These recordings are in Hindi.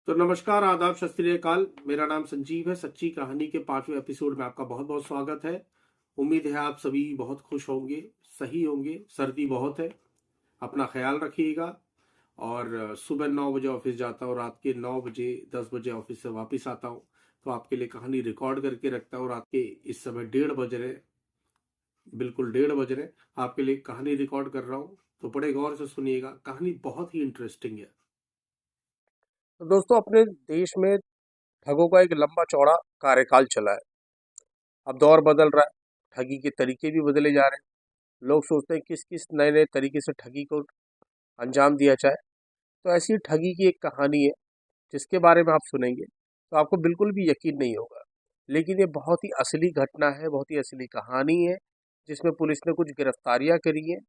तो नमस्कार, आदाब, सत श्री अकाल। मेरा नाम संजीव है। सच्ची कहानी के 5वें एपिसोड में आपका बहुत बहुत स्वागत है। उम्मीद है आप सभी बहुत खुश होंगे, सही होंगे। सर्दी बहुत है, अपना ख्याल रखिएगा। और सुबह 9 बजे ऑफिस जाता हूँ, रात के 9 बजे 10 बजे ऑफिस से वापस आता हूँ, तो आपके लिए कहानी रिकॉर्ड करके रखता हूँ। रात के इस समय 1:30 बज रहे, बिल्कुल 1:30 बज रहे, आपके लिए कहानी रिकॉर्ड कर रहा हूँ। तो बड़े गौर से सुनिएगा, कहानी बहुत ही इंटरेस्टिंग है। तो दोस्तों, अपने देश में ठगों का एक लंबा चौड़ा कार्यकाल चला है। अब दौर बदल रहा है, ठगी के तरीके भी बदले जा रहे हैं। लोग सोचते हैं किस किस नए नए तरीके से ठगी को अंजाम दिया जाए। तो ऐसी ठगी की एक कहानी है जिसके बारे में आप सुनेंगे तो आपको बिल्कुल भी यकीन नहीं होगा, लेकिन ये बहुत ही असली घटना है, बहुत ही असली कहानी है, जिसमें पुलिस ने कुछ गिरफ्तारियां करी हैं।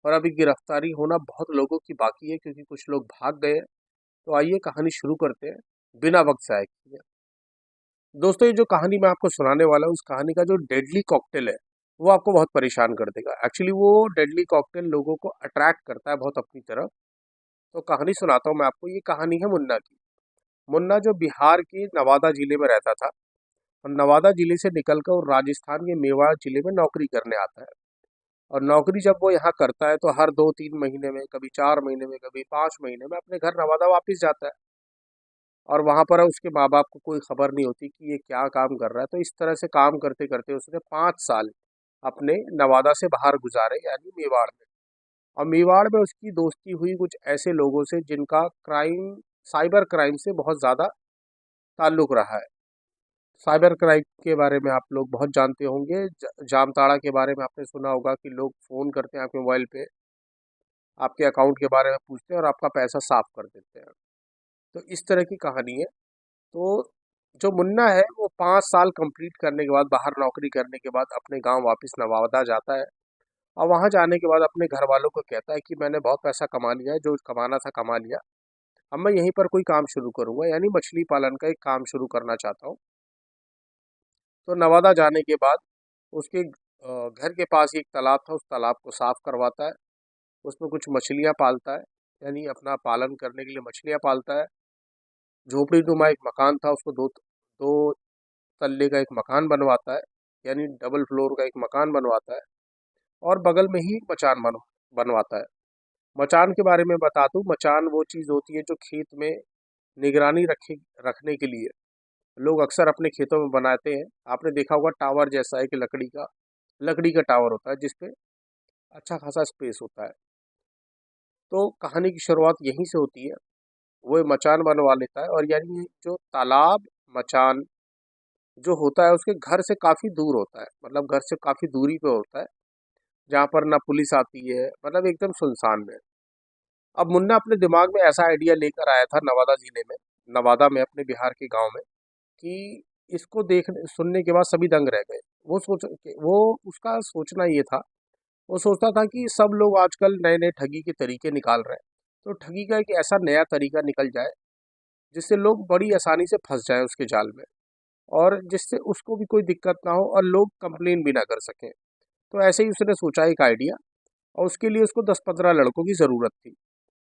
और अभी गिरफ्तारी होना बहुत लोगों की बाकी है, क्योंकि कुछ लोग भाग गए हैं। तो आइए कहानी शुरू करते हैं बिना वक्त ज़ाय किए। दोस्तों, ये जो कहानी मैं आपको सुनाने वाला हूँ, उस कहानी का जो डेडली कॉकटेल है वो आपको बहुत परेशान कर देगा। एक्चुअली वो डेडली कॉकटेल लोगों को अट्रैक्ट करता है बहुत अपनी तरफ। तो कहानी सुनाता हूँ मैं आपको। ये कहानी है मुन्ना की। मुन्ना जो बिहार के नवादा जिले में रहता था, और नवादा जिले से निकलकर वो राजस्थान के मेवाड़ जिले में नौकरी करने आता है। और नौकरी जब वो यहाँ करता है तो हर 2-3 महीने में, कभी 4 महीने में, कभी 5 महीने में अपने घर नवादा वापस जाता है। और वहाँ पर उसके माँ बाप को कोई खबर नहीं होती कि ये क्या काम कर रहा है। तो इस तरह से काम करते करते उसने 5 साल अपने नवादा से बाहर गुजारे, यानी मेवाड़ में। और मेवाड़ में उसकी दोस्ती हुई कुछ ऐसे लोगों से जिनका साइबर क्राइम से बहुत ज़्यादा ताल्लुक रहा है। साइबर क्राइम के बारे में आप लोग बहुत जानते होंगे। जामताड़ा के बारे में आपने सुना होगा कि लोग फ़ोन करते हैं आपके मोबाइल पे, आपके अकाउंट के बारे में पूछते हैं और आपका पैसा साफ कर देते हैं। तो इस तरह की कहानी है। तो जो मुन्ना है वो 5 साल कंप्लीट करने के बाद, बाहर नौकरी करने के बाद, अपने गांव वापस नवादा जाता है। और वहां जाने के बाद अपने घर वालों को कहता है कि मैंने बहुत पैसा कमा लिया है, जो कमाना था कमा लिया। अब मैं यहीं पर कोई काम शुरू करूंगा, यानी मछली पालन का एक काम शुरू करना चाहता हूँ। तो नवादा जाने के बाद उसके घर के पास ही एक तालाब था, उस तालाब को साफ करवाता है। उसमें कुछ मछलियाँ पालता है, यानी अपना पालन करने के लिए मछलियाँ पालता है। झोपड़ी नुमा एक मकान था, उसको दो दो तल्ले का एक मकान बनवाता है, यानी डबल फ्लोर का एक मकान बनवाता है। और बगल में ही मचान बनवाता है। मचान के बारे में बता दूं, मचान वो चीज़ होती है जो खेत में निगरानी रखने के लिए लोग अक्सर अपने खेतों में बनाते हैं। आपने देखा होगा टावर जैसा है कि लकड़ी का टावर होता है जिसपे अच्छा खासा स्पेस होता है। तो कहानी की शुरुआत यहीं से होती है। वो मचान बनवा लेता है, और यानी जो तालाब, मचान जो होता है उसके घर से काफ़ी दूर होता है, मतलब घर से काफ़ी दूरी पे होता है, जहाँ पर ना पुलिस आती है, मतलब एकदम सुनसान में। अब मुन्ना अपने दिमाग में ऐसा आइडिया लेकर आया था नवादा जिले में, नवादा में अपने बिहार के गांव में, कि इसको देखने सुनने के बाद सभी दंग रह गए। वो उसका सोचना ये था, वो सोचता था कि सब लोग आजकल नए नए ठगी के तरीके निकाल रहे हैं। तो ठगी का एक ऐसा नया तरीका निकल जाए जिससे लोग बड़ी आसानी से फंस जाएं उसके जाल में, और जिससे उसको भी कोई दिक्कत ना हो और लोग कंप्लेन भी ना कर सकें। तो ऐसे ही उसने सोचा एक आइडिया, और उसके लिए उसको 10-15 लड़कों की ज़रूरत थी।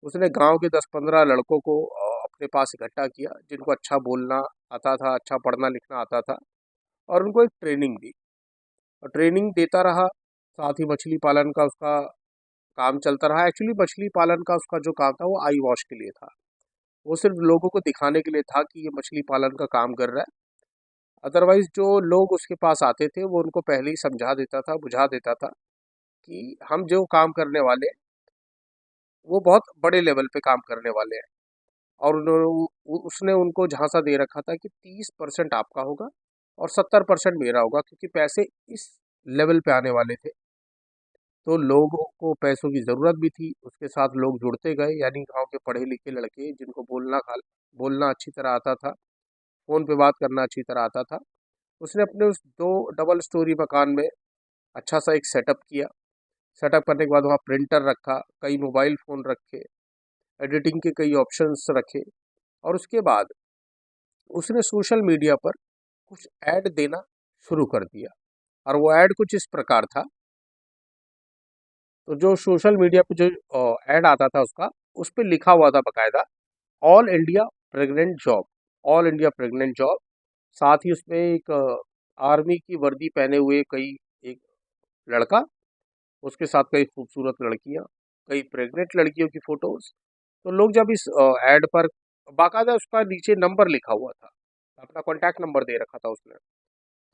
उसने गांव के 10-15 लड़कों को अपने पास इकट्ठा किया, जिनको अच्छा बोलना आता था, अच्छा पढ़ना लिखना आता था, और उनको एक ट्रेनिंग दी। और ट्रेनिंग देता रहा, साथ ही मछली पालन का उसका काम चलता रहा। एक्चुअली मछली पालन का उसका जो काम था वो आई वॉश के लिए था। वो सिर्फ लोगों को दिखाने के लिए था कि ये मछली पालन का काम कर रहा है। अदरवाइज जो लोग उसके पास आते थे वो उनको पहले ही समझा देता था, बुझा देता था कि हम जो काम करने वाले हैं वो बहुत बड़े लेवल पे काम करने वाले हैं। और उसने उनको झांसा दे रखा था कि 30% आपका होगा और 70% मेरा होगा, क्योंकि पैसे इस लेवल पे आने वाले थे। तो लोगों को पैसों की ज़रूरत भी थी, उसके साथ लोग जुड़ते गए, यानी गांव के पढ़े लिखे लड़के जिनको बोलना अच्छी तरह आता था, फ़ोन पे बात करना अच्छी तरह आता था। उसने अपने उस 2 डबल स्टोरी मकान में अच्छा सा एक सेटअप किया। सेटअप करने के बाद वहाँ प्रिंटर रखा, कई मोबाइल फ़ोन रखे, एडिटिंग के कई ऑप्शंस रखे। और उसके बाद उसने सोशल मीडिया पर कुछ ऐड देना शुरू कर दिया। और वो ऐड कुछ इस प्रकार था। तो जो सोशल मीडिया पे जो ऐड आता था उसका, उस पे लिखा हुआ था बकायदा, all India pregnant job, all India pregnant job. साथ ही उसमें एक आर्मी की वर्दी पहने हुए एक लड़का, उसके साथ कई खूबसूरत लड़कियां, कई प्रेग्नेंट लड़कियों की फोटोज। तो लोग जब इस एड पर, बाकायदा उसका नीचे नंबर लिखा हुआ था, अपना कॉन्टैक्ट नंबर दे रखा था उसने।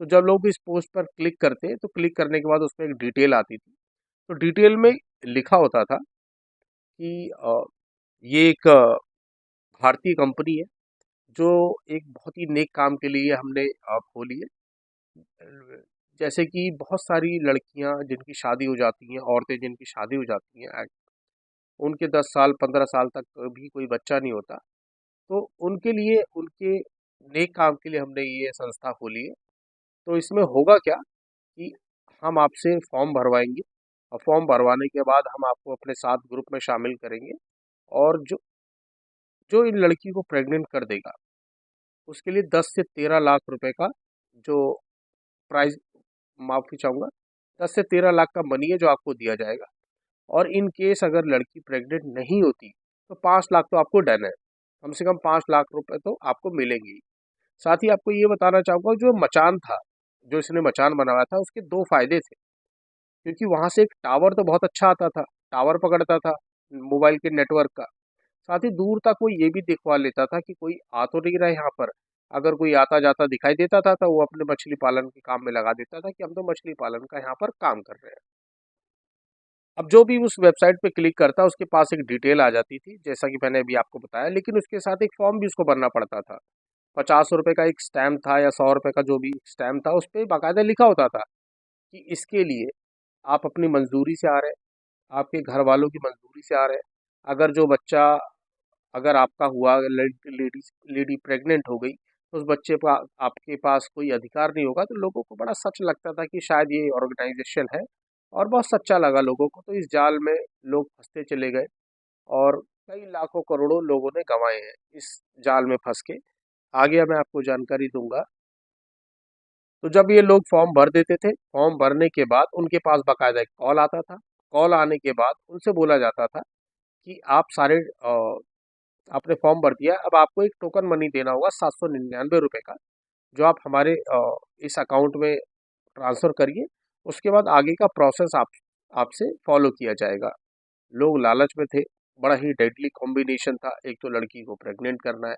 तो जब लोग इस पोस्ट पर क्लिक करते तो क्लिक करने के बाद उसमें एक डिटेल आती थी। तो डिटेल में लिखा होता था कि ये एक भारतीय कंपनी है जो एक बहुत ही नेक काम के लिए हमने खोली है। जैसे कि बहुत सारी लड़कियां जिनकी शादी हो जाती हैं, औरतें जिनकी शादी हो जाती हैं, उनके 10 साल 15 साल तक भी कोई बच्चा नहीं होता। तो उनके लिए, उनके नेक काम के लिए हमने ये संस्था खोली है। तो इसमें होगा क्या कि हम आपसे फॉर्म भरवाएंगे, और फॉर्म भरवाने के बाद हम आपको अपने साथ ग्रुप में शामिल करेंगे, और जो जो इन लड़की को प्रेग्नेंट कर देगा उसके लिए 10 से 13 लाख रुपए का जो प्राइज, माफी चाहूँगा, 10 से 13 लाख का मनी है जो आपको दिया जाएगा। और इन केस अगर लड़की प्रेग्नेंट नहीं होती तो 5 लाख तो आपको डन है, कम से कम 5 लाख रुपए तो आपको मिलेंगे ही। साथ ही आपको ये बताना चाहूँगा, जो मचान था, जो इसने मचान बनाया था, उसके 2 फायदे थे। क्योंकि वहाँ से एक टावर तो बहुत अच्छा आता था, टावर पकड़ता था मोबाइल के नेटवर्क का। साथ ही दूर तक वो ये भी दिखवा लेता था कि कोई आ तो नहीं रहा है यहाँ पर। अगर कोई आता जाता दिखाई देता था तो वो अपने मछली पालन के काम में लगा देता था कि हम तो मछली पालन का यहाँ पर काम कर रहे हैं। अब जो भी उस वेबसाइट पे क्लिक करता उसके पास एक डिटेल आ जाती थी, जैसा कि मैंने अभी आपको बताया, लेकिन उसके साथ एक फॉर्म भी उसको भरना पड़ता था। 50 रुपए का एक स्टैम्प था, या 100 रुपए का जो भी स्टैम्प था, उस पर बाकायदा लिखा होता था कि इसके लिए आप अपनी मंजूरी से आ रहे हैं, आपके घर वालों की मंजूरी से आ रहे हैं। अगर जो बच्चा, अगर आपका हुआ, लेडी प्रेग्नेंट हो गई, तो उस बच्चे पर आपके पास कोई अधिकार नहीं होगा। तो लोगों को बड़ा सच लगता था कि शायद ये ऑर्गेनाइजेशन है, और बहुत सच्चा लगा लोगों को। तो इस जाल में लोग फंसते चले गए, और कई लाखों करोड़ों लोगों ने गंवाए हैं इस जाल में फंस के। आगे मैं आपको जानकारी दूंगा। तो जब ये लोग फॉर्म भर देते थे, फॉर्म भरने के बाद उनके पास बाकायदा एक कॉल आता था। कॉल आने के बाद उनसे बोला जाता था कि आप सारे आपने फॉर्म भर दिया, अब आपको एक टोकन मनी देना होगा 799 रुपए का, जो आप हमारे इस अकाउंट में ट्रांसफ़र करिए। उसके बाद आगे का प्रोसेस आपसे फॉलो किया जाएगा। लोग लालच में थे। बड़ा ही डेडली कॉम्बिनेशन था। एक तो लड़की को प्रेग्नेंट करना है,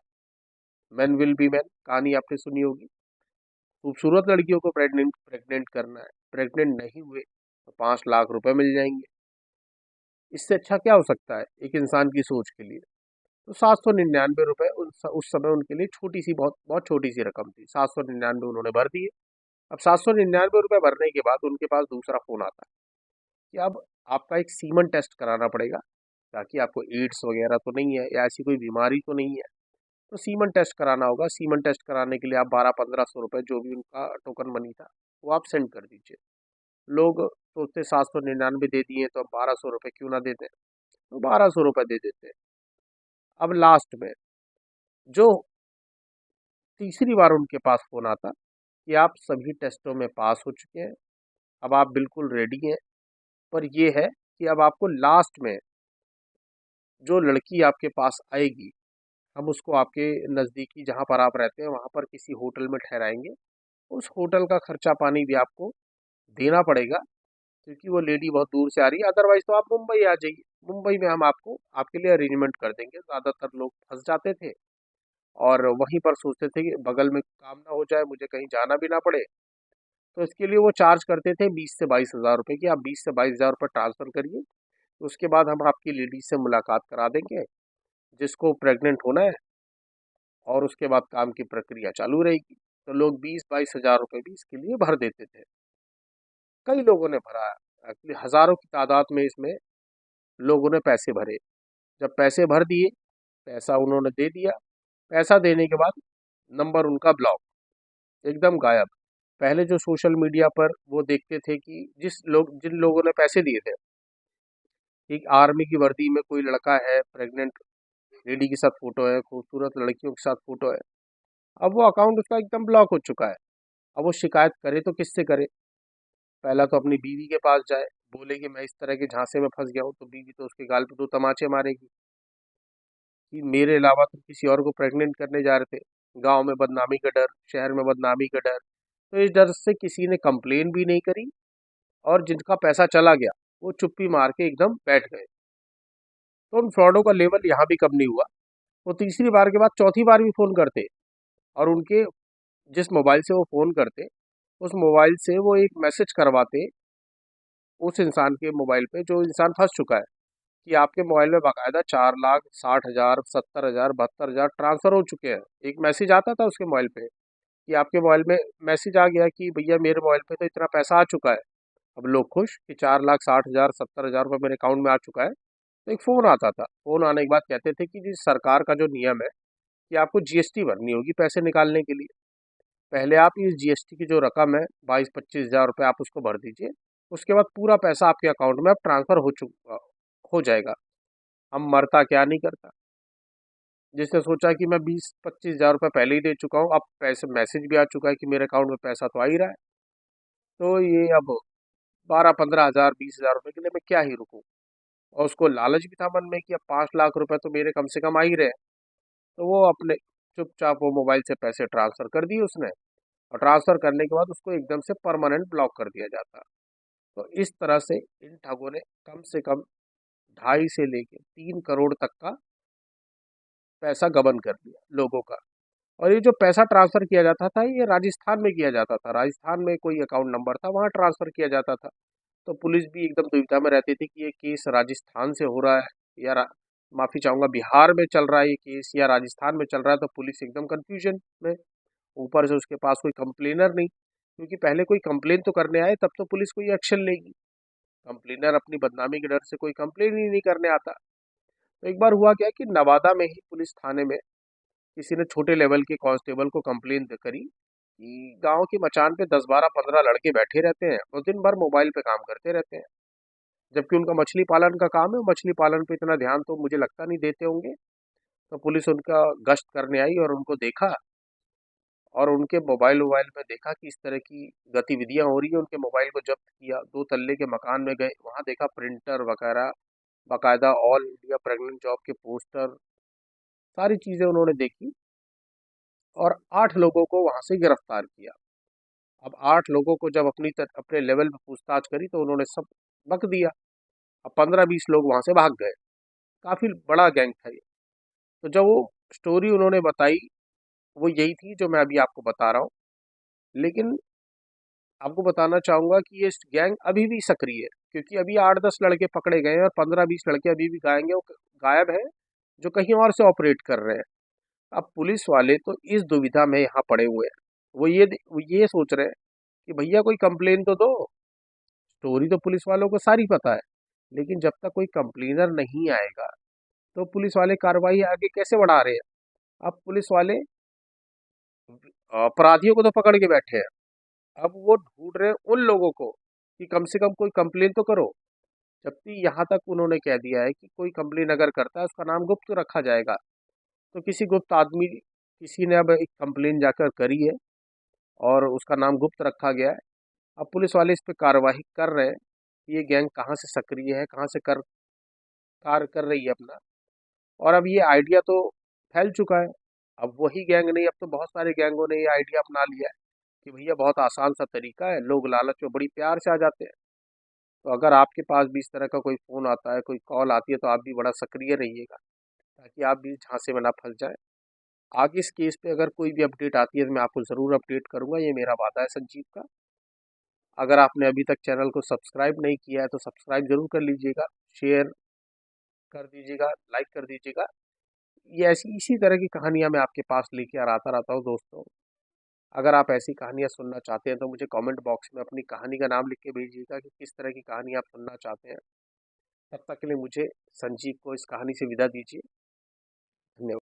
मैन विल बी मैन, कहानी आपने सुनी होगी। खूबसूरत लड़कियों को प्रेग्नेंट प्रेग्नेंट करना है, प्रेग्नेंट नहीं हुए तो 5 लाख रुपए मिल जाएंगे। इससे अच्छा क्या हो सकता है एक इंसान की सोच के लिए। तो 799 रुपये उस समय उनके लिए छोटी सी, बहुत बहुत छोटी सी रकम थी। 799 उन्होंने भर दिए। अब 799 रुपये भरने के बाद उनके पास दूसरा फ़ोन आता है कि अब आपका एक सीमन टेस्ट कराना पड़ेगा, ताकि आपको एड्स वगैरह तो नहीं है, या ऐसी कोई बीमारी तो नहीं है। तो सीमन टेस्ट कराना होगा। सीमन टेस्ट कराने के लिए आप 1200-1500 रुपये, जो भी उनका टोकन मनी था, वो आप सेंड कर दीजिए। लोग सोचते 799 दे दिए तो अब 1200 रुपये क्यों ना दे दें, तो 1200 रुपये दे देते हैं। अब लास्ट में जो तीसरी बार उनके पास फ़ोन आता कि आप सभी टेस्टों में पास हो चुके हैं, अब आप बिल्कुल रेडी हैं, पर ये है कि अब आपको लास्ट में जो लड़की आपके पास आएगी, हम उसको आपके नज़दीकी जहाँ पर आप रहते हैं वहाँ पर किसी होटल में ठहराएंगे। उस होटल का खर्चा पानी भी आपको देना पड़ेगा, क्योंकि वो लेडी बहुत दूर से आ रही है। अदरवाइज़ तो आप मुंबई आ जाइए, मुंबई में हम आपको आपके लिए अरेंजमेंट कर देंगे। ज़्यादातर लोग फंस जाते थे, और वहीं पर सोचते थे कि बगल में काम ना हो जाए, मुझे कहीं जाना भी ना पड़े। तो इसके लिए वो चार्ज करते थे 20 से 22 हज़ार रुपये की। आप 20 से 22 हज़ार रुपये ट्रांसफ़र करिए, उसके बाद हम आपकी लेडीज से मुलाकात करा देंगे जिसको प्रेग्नेंट होना है, और उसके बाद काम की प्रक्रिया चालू रहेगी। तो लोग 20-22 हज़ार रुपये भी इसके लिए भर देते थे। कई लोगों ने भरा, एक्चुअली हज़ारों की तादाद में इसमें लोगों ने पैसे भरे। जब पैसे भर दिए, पैसा उन्होंने दे दिया, पैसा देने के बाद नंबर उनका ब्लॉक, एकदम गायब। पहले जो सोशल मीडिया पर वो देखते थे कि जिन लोगों ने पैसे दिए थे, एक आर्मी की वर्दी में कोई लड़का है, प्रेग्नेंट लेडी के साथ फोटो है, खूबसूरत लड़कियों के साथ फोटो है, अब वो अकाउंट उसका एकदम ब्लॉक हो चुका है। अब वो शिकायत करे तो किससे करे? पहला तो अपनी बीवी के पास जाए, बोले कि मैं इस तरह के झांसे में फंस गया हूँ, तो बीवी तो उसके गाल पे 2 तमाचे मारेगी। कि मेरे अलावा तुम किसी और को प्रेग्नेंट करने जा रहे थे। गांव में बदनामी का डर, शहर में बदनामी का डर। तो इस डर से किसी ने कंप्लेन भी नहीं करी, और जिनका पैसा चला गया वो चुप्पी मार के एकदम बैठ गए। तो उन फ्रॉडों का लेवल यहाँ भी कम नहीं हुआ। वो तीसरी बार के बाद चौथी बार भी फ़ोन करते, और उनके जिस मोबाइल से वो फ़ोन करते, उस मोबाइल से वो एक मैसेज करवाते उस इंसान के मोबाइल पे जो इंसान फंस चुका है, कि आपके मोबाइल में बाकायदा 4,60,000, 70,000, 72,000 ट्रांसफ़र हो चुके हैं। एक मैसेज आता था उसके मोबाइल पे कि आपके मोबाइल में मैसेज आ गया कि भैया मेरे मोबाइल पे तो इतना पैसा आ चुका है। अब लोग खुश कि 4,60,000, 70,000 रुपये मेरे अकाउंट में आ चुका है। तो एक फ़ोन आता था। फ़ोन आने के बाद कहते थे कि जी सरकार का जो नियम है कि आपको जीएसटी भरनी होगी पैसे निकालने के लिए। पहले आप इस जीएसटी की जो रकम है 22-25,000 रुपये आप उसको भर दीजिए। उसके बाद पूरा पैसा आपके अकाउंट में अब ट्रांसफ़र हो जाएगा। अब मरता क्या नहीं करता। जिसने सोचा कि मैं 20-25,000 रुपये पहले ही दे चुका हूँ, अब पैसे मैसेज भी आ चुका है कि मेरे अकाउंट में पैसा तो आ ही रहा है। तो ये अब 12-15,000, 20,000 रुपये के लिए मैं क्या ही रुकूँ। और उसको लालच भी था मन में कि अब 5 लाख रुपए तो मेरे कम से कम आ ही रहे हैं। तो वो अपने चुपचाप वो मोबाइल से पैसे ट्रांसफ़र कर दिए उसने, और ट्रांसफ़र करने के बाद उसको एकदम से परमानेंट ब्लॉक कर दिया जाता। तो इस तरह से इन ठगों ने कम से कम 2.5 से लेके 3 करोड़ तक का पैसा गबन कर दिया लोगों का। और ये जो पैसा ट्रांसफ़र किया जाता था ये राजस्थान में किया जाता था। राजस्थान में कोई अकाउंट नंबर था, वहाँ ट्रांसफ़र किया जाता था। तो पुलिस भी एकदम दुविधा में रहती थी कि ये केस राजस्थान से हो रहा है या माफ़ी चाहूँगा बिहार में चल रहा है ये केस या राजस्थान में चल रहा है। तो पुलिस एकदम कन्फ्यूजन में। ऊपर से उसके पास कोई कंप्लेनर नहीं, क्योंकि पहले कोई कंप्लेन तो करने आए तब तो पुलिस कोई एक्शन लेगी। कंप्लेनर अपनी बदनामी के डर से कोई कंप्लेन ही नहीं करने आता। तो एक बार हुआ क्या कि नवादा में ही पुलिस थाने में किसी ने छोटे लेवल के कांस्टेबल को कंप्लेन करी कि गांव की मचान पे 10-12-15 लड़के बैठे रहते हैं और दिन भर मोबाइल पे काम करते रहते हैं, जबकि उनका मछली पालन का काम है। मछली पालन पे इतना ध्यान तो मुझे लगता नहीं देते होंगे। तो पुलिस उनका गश्त करने आई और उनको देखा, और उनके मोबाइल वोबाइल में देखा कि इस तरह की गतिविधियां हो रही है। उनके मोबाइल को जब्त किया, 2 तल्ले के मकान में गए, वहां देखा प्रिंटर वगैरह, बाकायदा ऑल इंडिया प्रेग्नेंट जॉब के पोस्टर, सारी चीज़ें उन्होंने देखी, और 8 लोगों को वहां से गिरफ्तार किया। अब 8 लोगों को जब अपने लेवल पे पूछताछ करी तो उन्होंने सब बक दिया। अब 15-20 लोग वहां से भाग गए। काफ़ी बड़ा गैंग था ये। तो जब वो स्टोरी उन्होंने बताई, वो यही थी जो मैं अभी आपको बता रहा हूँ। लेकिन आपको बताना चाहूँगा कि ये गैंग अभी भी सक्रिय है, क्योंकि अभी 8-10 लड़के पकड़े गए हैं और 15-20 लड़के अभी भी गायब हैं, जो कहीं और से ऑपरेट कर रहे हैं। अब पुलिस वाले तो इस दुविधा में यहाँ पड़े हुए हैं। वो ये सोच रहे हैं कि भैया कोई कंप्लेन तो दो। स्टोरी तो पुलिस वालों को सारी पता है, लेकिन जब तक कोई कंप्लेनर नहीं आएगा तो पुलिस वाले कार्रवाई आगे कैसे बढ़ा रहे हैं। अब पुलिस वाले अपराधियों को तो पकड़ के बैठे हैं, अब वो ढूंढ रहे हैं उन लोगों को कि कम से कम कोई कंप्लेन तो करो। जबकि यहाँ तक उन्होंने कह दिया है कि कोई कंप्लेन अगर करता है उसका नाम गुप्त रखा जाएगा। तो किसी गुप्त आदमी, किसी ने अब एक कंप्लेन जाकर करी है और उसका नाम गुप्त रखा गया है। अब पुलिस वाले इस पे कार्रवाई कर रहे हैं कि ये गैंग कहाँ से सक्रिय है, कहाँ से कार्य कर रही है अपना। और अब ये आइडिया तो फैल चुका है। अब वही गैंग नहीं, अब तो बहुत सारे गैंगों ने ये आइडिया अपना लिया है कि भैया बहुत आसान सा तरीका है, लोग लालच में बड़ी प्यार से आ जाते हैं। तो अगर आपके पास भी इस तरह का कोई फ़ोन आता है, कोई कॉल आती है, तो आप भी बड़ा सक्रिय रहिएगा, ताकि आप भी झांसे में ना फंस जाएं। आगे इस केस पे अगर कोई भी अपडेट आती है तो मैं आपको ज़रूर अपडेट करूंगा, ये मेरा वादा है संजीव का। अगर आपने अभी तक चैनल को सब्सक्राइब नहीं किया है तो सब्सक्राइब जरूर कर लीजिएगा, शेयर कर दीजिएगा, लाइक कर दीजिएगा। ये ऐसी इसी तरह की कहानियाँ मैं आपके पास लेके आता रहता हूँ दोस्तों। अगर आप ऐसी कहानियाँ सुनना चाहते हैं तो मुझे कमेंट बॉक्स में अपनी कहानी का नाम लिख के भेजिएगा कि किस तरह की कहानी आप सुनना चाहते हैं। तब तक के लिए मुझे संजीव को इस कहानी से विदा दीजिए। धन्यवाद।